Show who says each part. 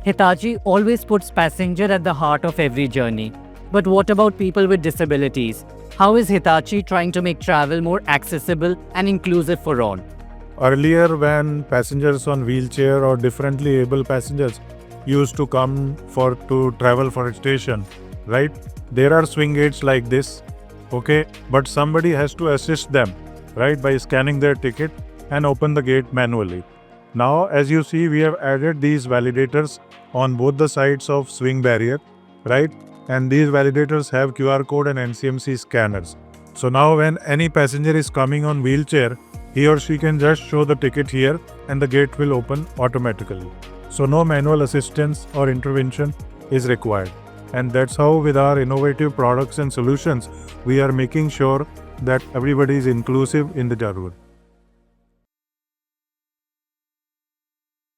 Speaker 1: Hitachi always puts passenger at the heart of every journey. But what about people with disabilities? How is Hitachi trying to make travel more accessible and inclusive for all?
Speaker 2: Earlier, when passengers on wheelchair or differently able passengers used to come to travel for a station, right? There are swing gates like this, okay? But somebody has to assist them, right? By scanning their ticket and open the gate manually. Now, as you see, we have added these validators on both the sides of swing barrier, right? And these validators have QR code and NCMC scanners. So now when any passenger is coming on wheelchair, he or she can just show the ticket here and the gate will open automatically. So no manual assistance or intervention is required. And that's how with our innovative products and solutions, we are making sure that everybody is inclusive in the journey.